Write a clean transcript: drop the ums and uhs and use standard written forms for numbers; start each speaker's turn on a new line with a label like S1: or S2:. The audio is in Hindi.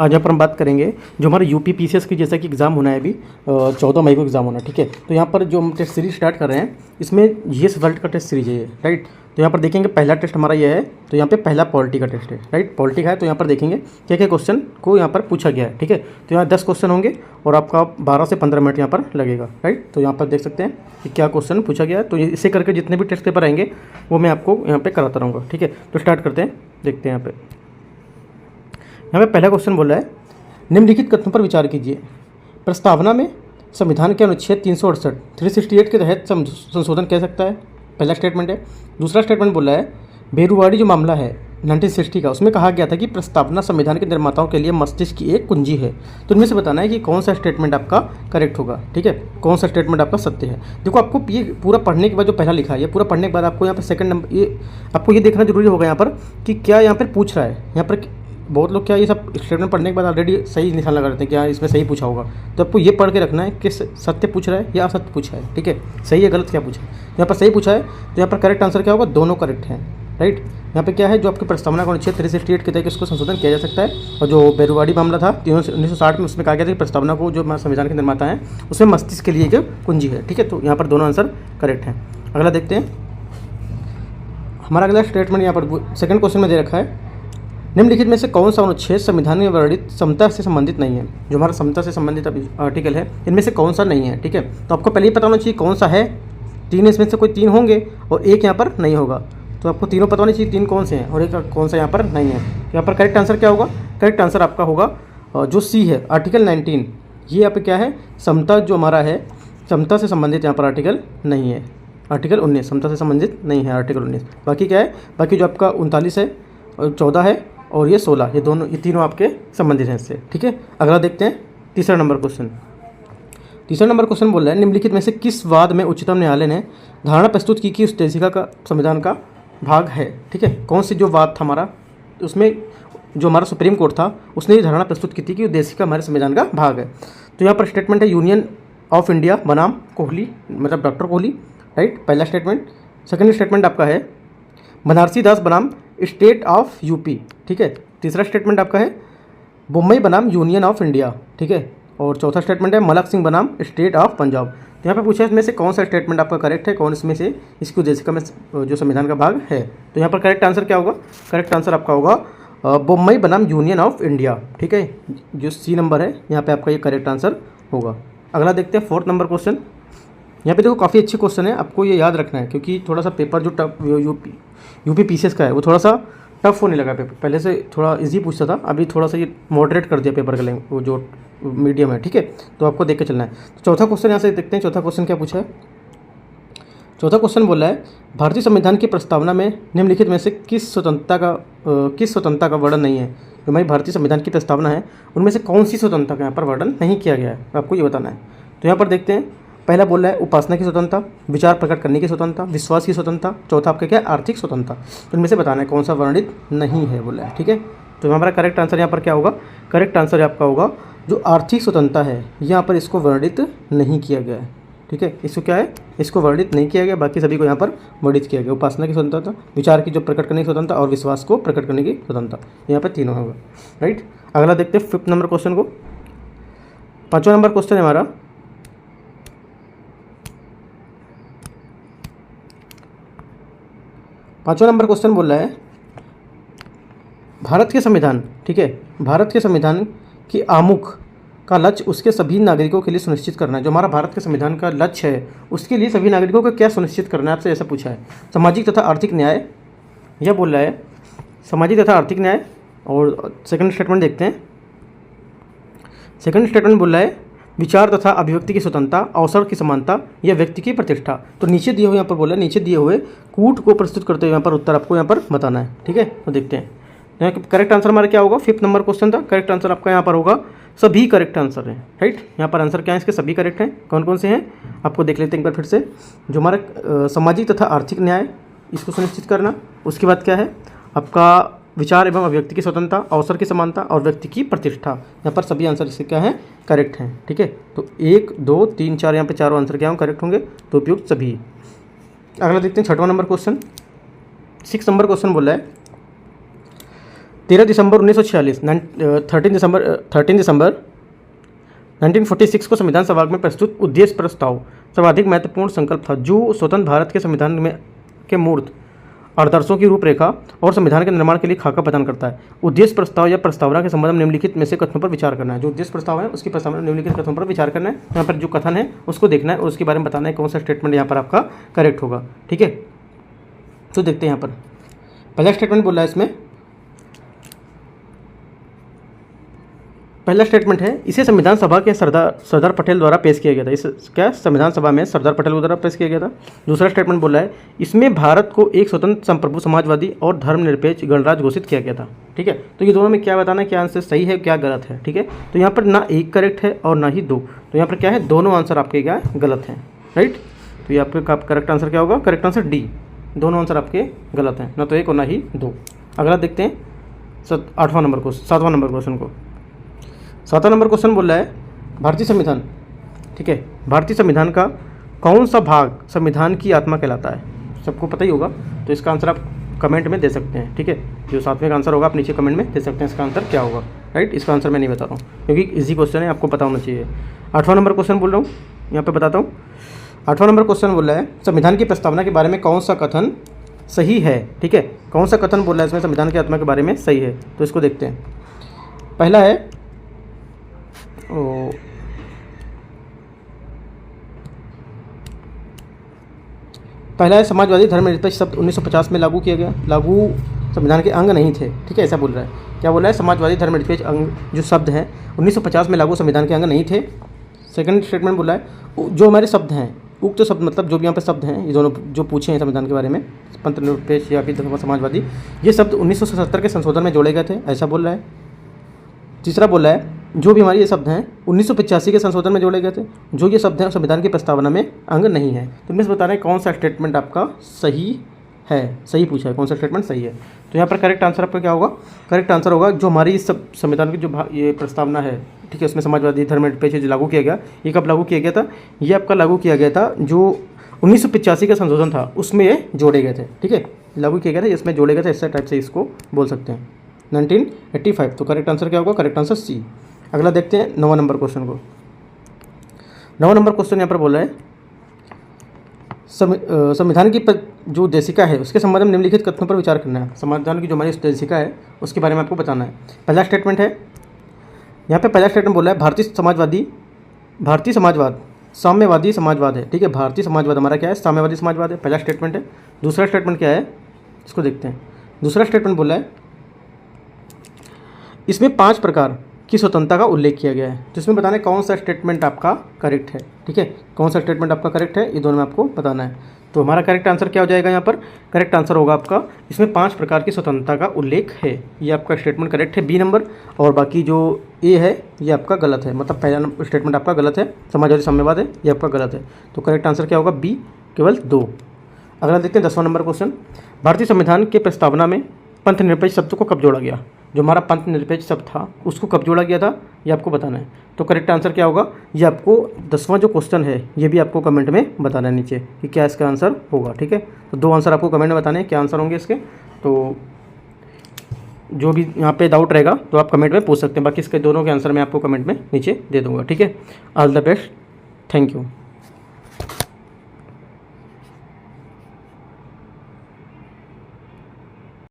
S1: आज यहाँ पर हम बात करेंगे जो हमारे यूपी पीसीएस की जैसा कि एग्ज़ाम होना है अभी 14 मई को एग्ज़ाम होना है, ठीक है। तो यहाँ पर जो हम टेस्ट सीरीज स्टार्ट कर रहे हैं इसमें ये रिजल्ट का टेस्ट सीरीज है ये, राइट। तो यहाँ पर देखेंगे पहला टेस्ट हमारा ये है, तो यहाँ पे पहला पॉलिटी का टेस्ट है, राइट। पॉलिटी का है तो यहाँ पर देखेंगे क्या क्या क्वेश्चन को यहाँ पर पूछा गया है, ठीक है। तो यहाँ 10 क्वेश्चन होंगे और आपका 12 से 15 मिनट यहाँ पर लगेगा, राइट। तो यहाँ पर देख सकते हैं कि क्या क्वेश्चन पूछा गया है। तो इसे करके जितने भी टेस्ट पेपर आएंगे वो मैं आपको यहाँ पर कराता रहूँगा, ठीक है। तो स्टार्ट करते हैं, देखते हैं यहाँ पे पहला क्वेश्चन बोल रहा है निम्नलिखित कथनों पर विचार कीजिए। प्रस्तावना में संविधान के अनुच्छेद 368 के तहत संशोधन कह सकता है, पहला स्टेटमेंट है। दूसरा स्टेटमेंट बोल रहा है बेरुवाड़ी जो मामला है 1960 का, उसमें कहा गया था कि प्रस्तावना संविधान के निर्माताओं के लिए मस्तिष्क की एक कुंजी है। तो इनमें से बताना है कि कौन सा स्टेटमेंट आपका करेक्ट होगा, ठीक है, कौन सा स्टेटमेंट आपका सत्य है। देखो आपको ये पूरा पढ़ने के बाद जो पहला लिखा है, ये पूरा पढ़ने के बाद आपको यहाँ पर सेकंड नंबर ये आपको ये देखना जरूरी होगा यहाँ पर कि क्या यहाँ पर पूछ रहा है। यहाँ पर बहुत लोग क्या ये सब स्टेटमेंट पढ़ने के बाद ऑलरेडी सही निशान लगा देते हैं कि हाँ इसमें सही पूछा होगा। तो आपको ये पढ़ के रखना है कि सत्य पूछ रहा है या असत्य पूछा है, ठीक है, सही है गलत क्या पूछा है। यहाँ पर सही पूछा है तो यहाँ पर करेक्ट आंसर क्या होगा, दोनों करेक्ट हैं, राइट। यहाँ पे क्या है जो आपकी प्रस्तावना का अनुच्छेद 368 के तहत इसको संशोधन किया जा सकता है। और जो बेरुवाड़ी मामला था 1960 में, उसमें कहा गया था कि प्रस्तावना को जो संविधान के निर्माता हैं उसमें मस्तिष्क के लिए एक कुंजी है, ठीक है। तो यहाँ पर दोनों आंसर करेक्ट हैं। अगला देखते हैं, हमारा अगला स्टेटमेंट यहाँ पर सेकंड क्वेश्चन में दे रखा है निम्नलिखित में से कौन सा अनुच्छेद संविधान में वर्णित समता से संबंधित नहीं है। जो हमारा समता से संबंधित आर्टिकल है इनमें से कौन सा नहीं है, ठीक है। तो आपको पहले ही पता होना चाहिए कौन सा है। तीन इसमें से कोई तीन होंगे और एक यहाँ पर नहीं होगा, तो आपको तीनों पता होना चाहिए तीन कौन से हैं और एक कौन सा यहाँ पर नहीं है। यहाँ पर करेक्ट आंसर क्या होगा, करेक्ट आंसर आपका होगा जो सी है, आर्टिकल 19। ये यहाँ पर क्या है, समता जो हमारा है, समता से संबंधित यहाँ पर आर्टिकल नहीं है। आर्टिकल 19 समता से संबंधित नहीं है, आर्टिकल 19। बाकी क्या है, बाकी जो आपका 39 है और 14 है और ये 16, ये तीनों आपके संबंधित हैं इससे, ठीक है। अगला देखते हैं तीसरा नंबर क्वेश्चन। तीसरा नंबर क्वेश्चन बोल रहा है निम्नलिखित में से किस वाद में उच्चतम न्यायालय ने धारणा प्रस्तुत की कि उस देशिका का संविधान का भाग है, ठीक है। कौन सी जो वाद था हमारा, उसमें जो हमारा सुप्रीम कोर्ट था उसने ये धारणा प्रस्तुत की थी कि देशिका हमारे संविधान का भाग है। तो यहाँ पर स्टेटमेंट है यूनियन ऑफ इंडिया बनाम कोहली, मतलब डॉक्टर कोहली, राइट, पहला स्टेटमेंट। सेकेंड स्टेटमेंट आपका है बनारसी दास बनाम स्टेट ऑफ यूपी, ठीक है। तीसरा स्टेटमेंट आपका है बम्बई बनाम यूनियन ऑफ इंडिया, ठीक है। और चौथा स्टेटमेंट है मलक सिंह बनाम स्टेट ऑफ पंजाब। तो यहाँ पे पूछा है इसमें से कौन सा स्टेटमेंट आपका करेक्ट है, कौन इसमें से इसकी उद्देशिका में जो संविधान का भाग है। तो यहाँ पर करेक्ट आंसर क्या होगा, करेक्ट आंसर आपका होगा बम्बई बनाम यूनियन ऑफ इंडिया, ठीक है। जो सी नंबर है यहाँ पे आपका ये करेक्ट आंसर होगा। अगला देखते हैं फोर्थ नंबर क्वेश्चन। यहाँ पे देखो काफ़ी अच्छे क्वेश्चन है, आपको ये याद रखना है क्योंकि थोड़ा सा पेपर जो टफ यूपी पीसीएस का है वो थोड़ा सा टफ होने लगा पेपर। पहले से थोड़ा इजी पूछता था, अभी थोड़ा सा ये मॉडरेट कर दिया पेपर का वो जो मीडियम है, ठीक है। तो आपको देख के चलना है। तो चौथा क्वेश्चन यहाँ से देखते हैं, चौथा क्वेश्चन क्या पूछा है। चौथा क्वेश्चन बोला है भारतीय संविधान की प्रस्तावना में निम्नलिखित में से किस स्वतंत्रता का वर्णन नहीं है। जो हमारी भारतीय संविधान की प्रस्तावना है उनमें से कौन सी स्वतंत्रता का यहाँ पर वर्णन नहीं किया गया है, आपको ये बताना है। तो यहाँ पर देखते हैं, पहला बोल रहा है उपासना की स्वतंत्रता, विचार प्रकट करने की स्वतंत्रता, विश्वास की स्वतंत्रता, चौथा आपका क्या है आर्थिक स्वतंत्रता। तो इनमें से बताना है कौन सा वर्णित नहीं है बोला है, ठीक है। तो हमारा करेक्ट आंसर यहाँ पर क्या होगा, करेक्ट आंसर आपका होगा जो आर्थिक स्वतंत्रता है यहाँ पर इसको वर्णित नहीं किया गया है, ठीक है। इसको क्या है, इसको वर्णित नहीं किया गया, बाकी सभी को यहाँ पर वर्णित किया गया। उपासना की स्वतंत्रता, विचार की जो प्रकट करने की स्वतंत्रता और विश्वास को प्रकट करने की स्वतंत्रता, यहाँ पर तीनों होगा, राइट। अगला देखते हैं फिफ्थ नंबर क्वेश्चन को। पाँचवा नंबर क्वेश्चन है हमारा पाँचवा नंबर क्वेश्चन बोल रहा है भारत के संविधान, ठीक है, भारत के संविधान की आमुख का लक्ष्य उसके सभी नागरिकों के लिए सुनिश्चित करना है। जो हमारा भारत के संविधान का लक्ष्य है उसके लिए सभी नागरिकों को क्या सुनिश्चित करना है, आपसे ऐसा पूछा है। सामाजिक तथा आर्थिक न्याय, यह बोल रहा है सामाजिक तथा आर्थिक न्याय। और सेकंड स्टेटमेंट देखते हैं, सेकंड स्टेटमेंट बोल रहा है विचार तथा अभिव्यक्ति की स्वतंत्रता, अवसर की समानता या व्यक्ति की प्रतिष्ठा। तो नीचे दिए हुए यहाँ पर बोला है, नीचे दिए हुए कूट को प्रस्तुत करते हुए यहाँ पर उत्तर आपको यहाँ पर बताना है, ठीक है। तो देखते हैं यहाँ करेक्ट आंसर हमारा क्या होगा, फिफ्थ नंबर क्वेश्चन था, करेक्ट आंसर आपका यहाँ पर होगा सभी करेक्ट आंसर है, राइट। यहाँ पर आंसर क्या है इसके, सभी करेक्ट हैं। कौन कौन से हैं आपको देख लेते हैं एक बार फिर से। जो हमारा सामाजिक तथा आर्थिक न्याय इसको सुनिश्चित करना, उसके बाद क्या है आपका विचार एवं अभिव्यक्ति की स्वतंत्रता, अवसर की समानता और व्यक्ति की प्रतिष्ठा। यहाँ पर सभी आंसर इससे क्या है, करेक्ट हैं, ठीक है। तो 1 2 3 4 यहाँ पे चारों आंसर क्या होंगे, करेक्ट होंगे, तो उपयुक्त सभी। अगला देखते हैं छठवां नंबर क्वेश्चन। 6 नंबर क्वेश्चन बोल रहा है 13 दिसंबर 1946 13 दिसंबर 1946 को संविधान सभा में प्रस्तुत उद्देश्य प्रस्ताव सर्वाधिक महत्वपूर्ण संकल्प था, जो स्वतंत्र भारत के संविधान में के मूर्त आदर्शों की रूपरेखा और संविधान के निर्माण के लिए खाका प्रदान करता है। उद्देश्य प्रस्ताव या प्रस्तावना के संबंध में निम्नलिखित में से कथनों पर विचार करना है। जो उद्देश्य प्रस्ताव है उसकी प्रस्तावना निम्नलिखित कथनों पर विचार करना है। यहाँ पर जो कथन है उसको देखना है और उसके बारे में बताना है कौन सा स्टेटमेंट यहाँ पर आपका करेक्ट होगा। ठीक है, तो देखते हैं यहाँ पर पहला स्टेटमेंट बोल रहा है इसमें, पहला स्टेटमेंट है इसे संविधान सभा के सरदार पटेल द्वारा पेश किया गया था। इस क्या संविधान सभा में सरदार पटेल द्वारा पेश किया गया था। दूसरा स्टेटमेंट बोल रहा है इसमें भारत को एक स्वतंत्र संप्रभु समाजवादी और धर्मनिरपेक्ष गणराज्य घोषित किया गया था। ठीक है, तो ये दोनों में क्या बताना है, क्या आंसर सही है क्या गलत है। ठीक है, तो यहाँ पर ना एक करेक्ट है और ना ही दो, तो यहाँ पर क्या है, दोनों आंसर आपके क्या है, गलत हैं। राइट, तो ये आपका करेक्ट आंसर क्या होगा, करेक्ट आंसर डी, दोनों आंसर आपके गलत हैं, ना तो एक और ना ही दो। अगला देखते हैं 7वां नंबर क्वेश्चन को। 7वां नंबर क्वेश्चन बोल रहा है भारतीय संविधान, ठीक है, भारतीय संविधान का कौन सा भाग संविधान की आत्मा कहलाता है। सबको पता ही होगा, तो इसका आंसर आप कमेंट में दे सकते हैं। ठीक है, जो 7वें का आंसर होगा आप नीचे कमेंट में दे सकते हैं इसका आंसर क्या होगा। राइट, इसका आंसर मैं नहीं बता रहा हूँ क्योंकि इजी क्वेश्चन है, आपको पता होना चाहिए। 8वां नंबर क्वेश्चन बोल रहा हूँ, यहाँ पे बताता हूँ। 8वां नंबर क्वेश्चन बोल रहा है संविधान की प्रस्तावना के बारे में कौन सा कथन सही है। ठीक है, कौन सा कथन बोल रहा है इसमें संविधान की आत्मा के बारे में सही है, तो इसको देखते हैं। पहला है समाजवादी धर्मनिरपेक्ष शब्द 1950 में लागू किया गया, लागू संविधान के अंग नहीं थे। ठीक है, ऐसा बोल रहा है। क्या बोल रहा है, समाजवादी धर्मनिरपेक्ष अंग जो शब्द हैं 1950 में लागू संविधान के अंग नहीं थे। सेकंड स्टेटमेंट बोल रहा है जो हमारे शब्द हैं, उक्त शब्द मतलब जो भी यहाँ पे शब्द हैं, ये दोनों जो पूछे हैं संविधान के बारे में, पंथ निरपेक्ष या फिर समाजवादी, ये शब्द 1977 के संशोधन में जोड़े गए थे, ऐसा बोल रहा है। तीसरा बोल रहा है जो भी हमारे ये शब्द हैं 1985 के संशोधन में जोड़े गए थे, जो ये शब्द हैं संविधान की प्रस्तावना में अंग नहीं है। तो इनमें से बता रहे हैं कौन सा स्टेटमेंट आपका सही है, सही पूछा है, कौन सा स्टेटमेंट सही है। तो यहाँ पर करेक्ट आंसर आपका क्या होगा, करेक्ट आंसर होगा जो हमारी सब संविधान की जो ये प्रस्तावना है, ठीक है, उसमें समाजवादी धर्मनिरपेक्ष जो लागू किया गया, ये कब लागू किया गया था, ये आपका लागू किया गया था जो 1985 का संशोधन था उसमें ये जोड़े गए थे। ठीक है, लागू किया गया था, इसमें जोड़े गए थे, इस टाइप से इसको बोल सकते हैं 1985। तो करेक्ट आंसर क्या होगा, करेक्ट आंसर सी। अगला देखते हैं 9वां नंबर क्वेश्चन को। 9वां नंबर क्वेश्चन यहाँ पर बोला है संविधान की जो उद्देशिका है उसके संबंध में निम्नलिखित कथनों पर विचार करना है। संविधान की जो हमारी उद्देशिका है उसके बारे में आपको बताना है। पहला स्टेटमेंट है, यहाँ पे पहला स्टेटमेंट बोला है भारतीय समाजवाद साम्यवादी समाजवाद है। ठीक है, भारतीय समाजवाद हमारा क्या है, साम्यवादी समाजवाद है, पहला स्टेटमेंट है। दूसरा स्टेटमेंट क्या है, इसको देखते हैं। दूसरा स्टेटमेंट बोला है इसमें 5 प्रकार की स्वतंत्रता का उल्लेख किया गया है। तो इसमें बताना है कौन सा स्टेटमेंट आपका करेक्ट है। ठीक है, कौन सा स्टेटमेंट आपका करेक्ट है, ये दोनों में आपको बताना है। तो हमारा करेक्ट आंसर क्या हो जाएगा, यहाँ पर करेक्ट आंसर होगा आपका इसमें 5 प्रकार की स्वतंत्रता का उल्लेख है, ये आपका स्टेटमेंट करेक्ट है, बी नंबर। और बाकी जो ए है ये आपका गलत है, मतलब पहला स्टेटमेंट आपका गलत है, समाजवादी साम्यवाद है, ये आपका गलत है। तो करेक्ट आंसर क्या होगा, बी, केवल 2। अगला देखते हैं 10वां नंबर क्वेश्चन। भारतीय संविधान के प्रस्तावना में पंथ निरपेक्ष शब्द को कब जोड़ा गया, जो हमारा पंथ निरपेक्ष शब्द था उसको कब जोड़ा गया था, ये आपको बताना है। तो करेक्ट आंसर क्या होगा, ये आपको 10वां जो क्वेश्चन है ये भी आपको कमेंट में बताना है नीचे कि क्या इसका आंसर होगा। ठीक है, तो 2 आंसर आपको कमेंट में बताने हैं क्या आंसर होंगे इसके। तो जो भी यहाँ पे डाउट रहेगा तो आप कमेंट में पूछ सकते हैं, बाकी इसके दोनों के आंसर मैं आपको कमेंट में नीचे दे दूँगा। ठीक है, all the best, thank you.